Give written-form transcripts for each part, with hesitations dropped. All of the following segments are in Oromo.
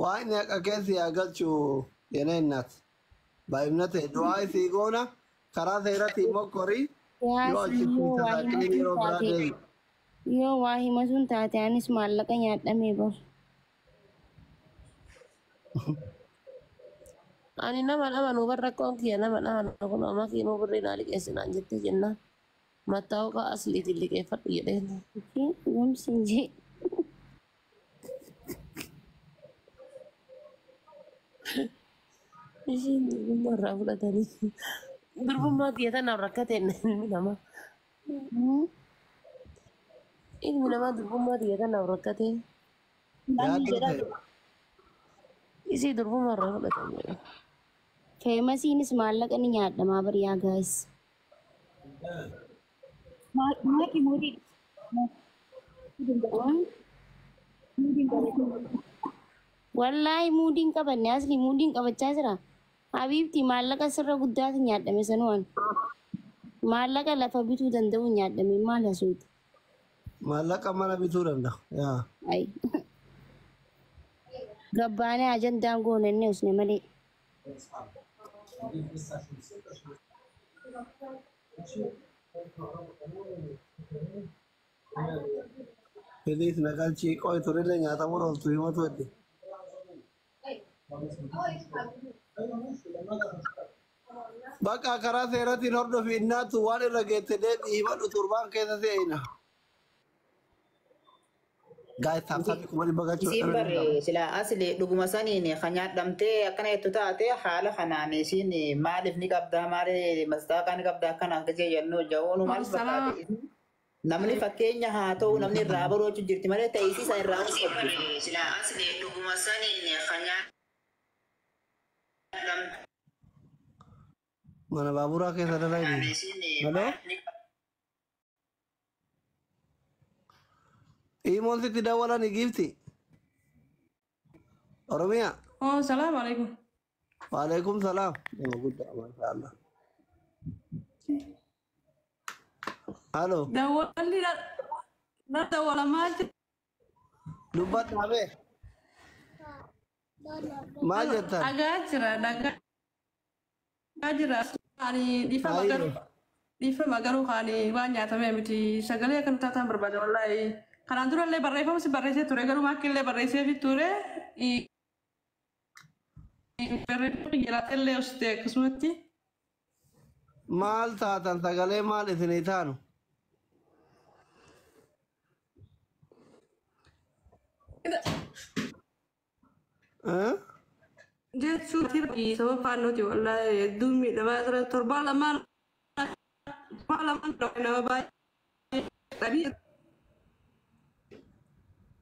وين أكاسي أقل شو ينينات بايمنته دعاء سيقونا كرا ثيرتي مكوري يو Yaasi أشوف yoo waa تذاكرين himatuun يرو taate برادي yoo waa himatuun taate anis maallaqa nyaadhamee bar. Ani nama barra konki ya nama kun ama kinu beri nalik esinan jette jenna. Matau ka asli tilik effort ya deh. Oke, gamsin je. Isin marra pula tadi. Berbuma dia tan rakaten nama. Ini nama berbuma dia tan rakaten. يا Namni jedha ترتي Isi berbuma marra pula tadi. feemasiinis maallaqa ni nyaadhamaa bar yaa gaayis. Maaki muudii. Wallaahi muudiin qabanne asli muudiin qabachaa jira. Habiibti maallaqa sirra guddaatu nyaadhame sanuwaan. Maallaqa lafa bituu danda'u nyaadhame maal hasuuti. مالك أمانة بتورن ده يا Ay. Gabbaanee ajandaan goonenne usne malee. فليس نقال شيء كوي تريد أن يعتبر أصلي ما تودي بقى كرا ثيرتي نرد في النات وان رجعت ده إيمان تربان كذا زينا guys sampai kembali bagaju Isin bari sila asli dhuguma saniin kan nyaadhamtee akkana jettu taate haala kanaan isin maaliif ni qabdaa maali mastaaqa ni qabdaa akkana akka jennu jawoonu maal fakkaate namni fakkeenya haa ta'u namni irraa baroochu jirti malee ta'isi isa irraa qabdu. Sila asli dhuguma saniin kan nyaadhamtee mana babura keessa dalai ni halo Imon si tidak wala ni gifti Oromia Oh, assalamualaikum. Waalaikumsalam ya gudda masyaallah halo Dawali na dawala maji. dubat abe majatan Agajira daga. Agajira ani difa magaru. Difa magaru kani banyak tapi miti sagale kan tatan berbeda wallahi. Kanan dura le barrefa masih barrese ture garu makin le barrese fiture I barrefa giratelle uste kusmati. mal taatan sagale mal isini taanu Dia sutir di sama panu ti wallahi dumi dama torba lama malam dok nama baik tadi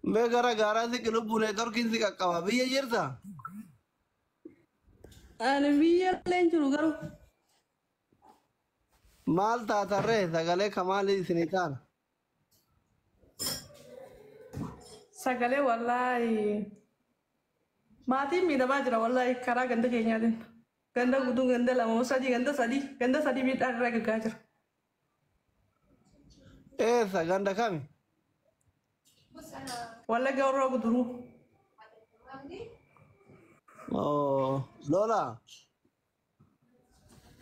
me gara gara si kilubu ne torkin si kakkawa biyya jirta ani biya len juru garu mal taatan re sagale kamali isini taana sagale wallahi mati mi da bajira wallahi kara ganda kenya din ganda gudu ganda lama sadi ganda sadi mi dar raga gajir ganda kami wallahi gawro guduru oh lola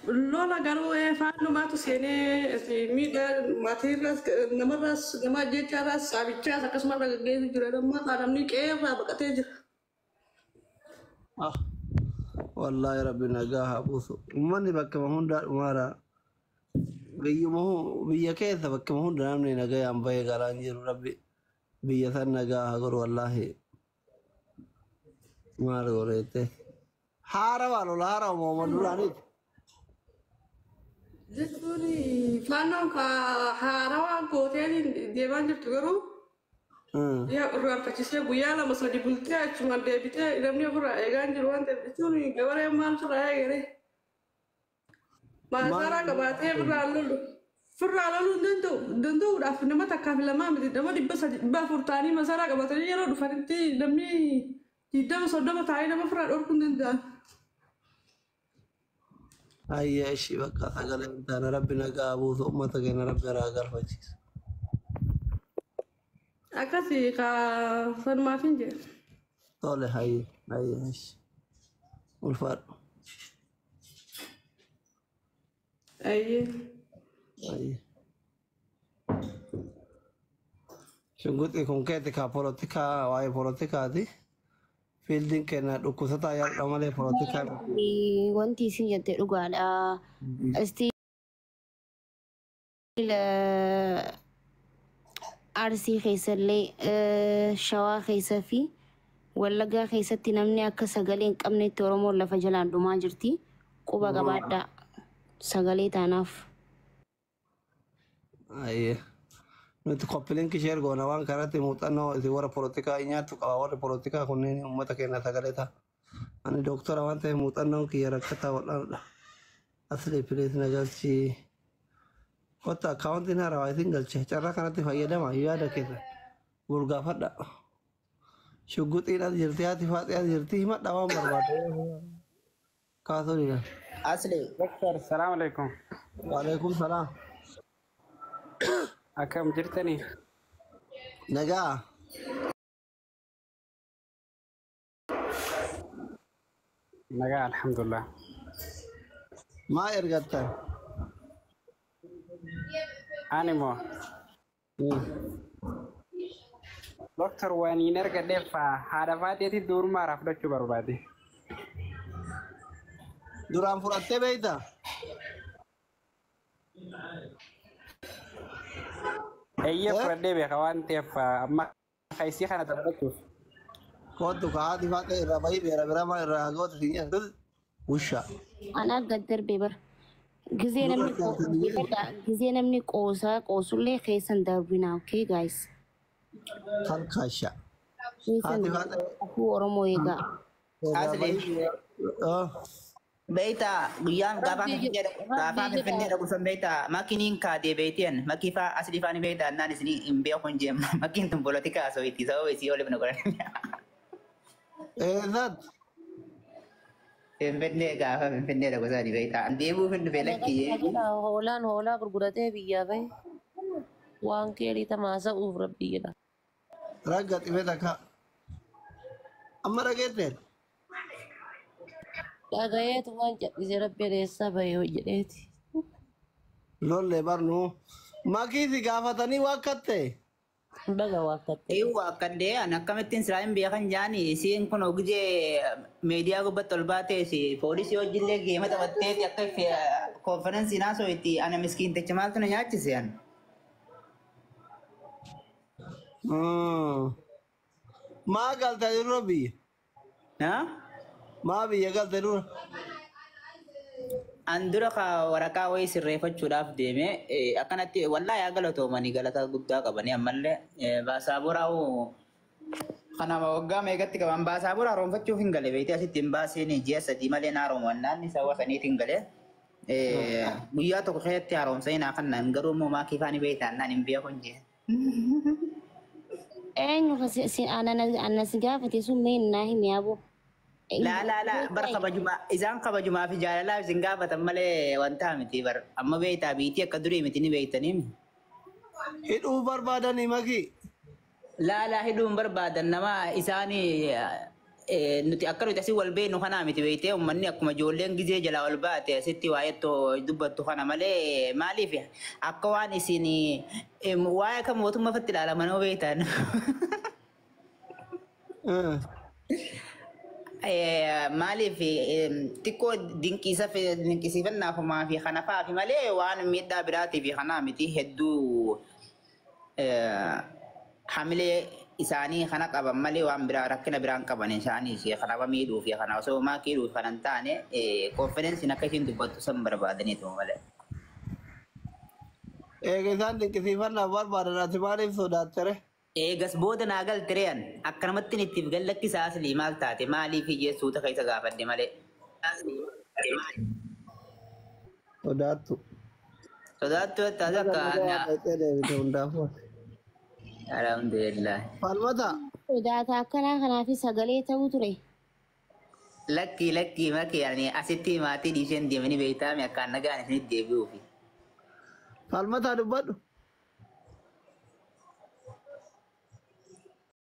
lola garu e fanu matu sene mi da materials namaras nama je cara sabicha sakasma raga gezi jura da ma karam ni ke fa bakate jira والله ربنا جاها بوسو ماني بك مهوندا مارا بيمو بيا كيف بك مهوندا نامني نجاي أم بيا قرانجي ربي بيا ثنا جاها قر والله مار قريته هارا والو هارا وما دولاني Jechuuni faannoon ka haarawaa gooteen deemaa jirtu garuu yaa irraanfachisee guyyaa lama sadi bultee achuma deebitee namni ofirraa eegaan jiru waan ta'eef jechuun gabareen maal firraa eegale maasaraa qabaatee firraa loluu hin danda'uudhaaf nama takkaaf lamaa miti nama dhibba afur ta'anii maasaraa qabatanii yeroo dhufanitti namni 20-30 taa'ee nama firraa dhorkuu hin danda'an. أي شيء بقى ثقل أنت أنا ربنا قابوس أمتك أنا ربنا راقر فجيس Akkasii ka farmaafin jedhe. طول هاي أيش والفرق أي أي شو قلت لكم كيتك بوليتيكا واي بوليتيكا دي فيلدين كنا دكتور يا رمالي بوليتيكا wanti isin jette dhugaadha. Still arsii keessallee shawaa keessa fi wallaggaa keessatti namni akka sagalee hin qabnetti Oromoon lafa jalaan dhumaa jirti. Quba qabaadha sagalee taanaaf. أي نت قبلين كشير قونا وان كانت موتانو إذا ورا بوليتيكا إنيات تقع ورا بوليتيكا كونين أمتا كنا ثقلتها أنا دكتور وان تي موتانو كي ركتا ولا أصلي بليز نجالشي كوتا أكاونتنا روايتين جالشي cara كانت فايدة ما يوادا كذا بولغا فدا شو قلت إن أجرتي هاتي فاتي أجرتي ما دوام برباد كاثولينا Asli. دكتور السلام عليكم. وعليكم السلام أكم جرتني؟ نجا نجا الحمد لله. ما إرجعتها أنيمو دكتور واني نرجع دفع هذا فاتي تدور ما رفضت شو بربادي. duraan fudhattee beeyta أيه فردي بخوان تفا ما خيسي خنا تبرتوف. kootu kaa'aati faaqee irraa bahii beera bira maa irraa goota siin wusha Anaa gad darbee bara. Gizee namni qoosullee keessan darbina. Okay guys. harkaasha Keessan haati faaqee afuu Oromoo eegaa. Asli. Beita guyaan gaafa finfinnee dhagu san beita makiniin kaadee beetiyan makifaa asli faani beita naan isini hin beekun jeem makiin tun polotikaa soiti sababa isii olif na godhan eezat finfinnee gaafa finfinnee dhagu sani beita deebuu fin dhufe lakkiyee hoolaa gurguratee biyyaa bahe waan keelii tamaasa uuf rabbiyyadha. ragga xibee takka amma dhageetteen Dhagayeetu waan cadhise rabbi adeessaa bahe hojjedheeti. lollee barnu makiisi gaafatanii waakkatte Baga waaqatte. Eeyyuu akkandee an akkamittiin siraayin beekan jaani isiin kun ogijee meediyaa gubbatti ol baateesi poolisii hojiillee geema taphatteeti akka konferensii naasoo itti ana miskiinticha maaltu na nyaachise an. maa galte dura biyya Naa? maa biyya galte dura An dura ka waraqaa wayii sirreeffachuudhaaf deeme akkanatti wallaahi yaa galatoomanii galata guddaa qabanii ammallee baasaaburaa kanama waggaa meeqatti qaban baasaaburaa haaromfachuuf hin gale beektii asitti hin baasiin ji'a sadii malee na haaromannaan isa wasaniit hin gale guyyaa tokko keessatti haaromsanii naa kannaan garuu immoo maakii faanii beektaan naan hin beekun jee. Eenyu anas gaafate sun mee naa hin yaaboo. La bar kabajuma isaan kabajumaa fi jaalalaaf isin gaafatan malee wanta miti bar amma beektaa biitii akka durii miti ni beektanii. hidhuu barbaadanii makii La hidhuun barbaadan nama isaanii nuti akka nuti asii wal beeknu kanaa miti beektee uummanni akkuma ijoolleen gizee jalaa wal baate asitti waayettoo dubbattu kana malee maaliif akka waan isin waa'ee kan mootummaa fatti ilaalaman yoo beektan. Maaliif xiqqoo dinqisiifannaaf fi kanafaa fi malee waan miidhaa biraatii fi kanaa miti hedduu hamilee isaanii kana qaban malee waan biraa rakkina biraan qaban isaanii kanaaf miidhuu fi kana osoo maakiidhuu kan hin taane konferensiin akka ishiin dubbattu san barbaadaniitu malee. eega isaan dinqisiifannaaf barbaadan ati maaliif sodaattere Eegas booda naa galtireen akkanumatti ittiif gallakkisaa aslii maal taate maaliif hiyyeessuuta keessa gaafadde malee. sodaattu Sodaattu akka hundaafuu alhamdulillah. falmata Sodaata akkanaa kanaaf sagalee ta'uu ture. Lakki makee asitti maatii dhiisheen deemanii beektaame akkaan nagaan isinitti deebi'uufi. falmataa dubbadhu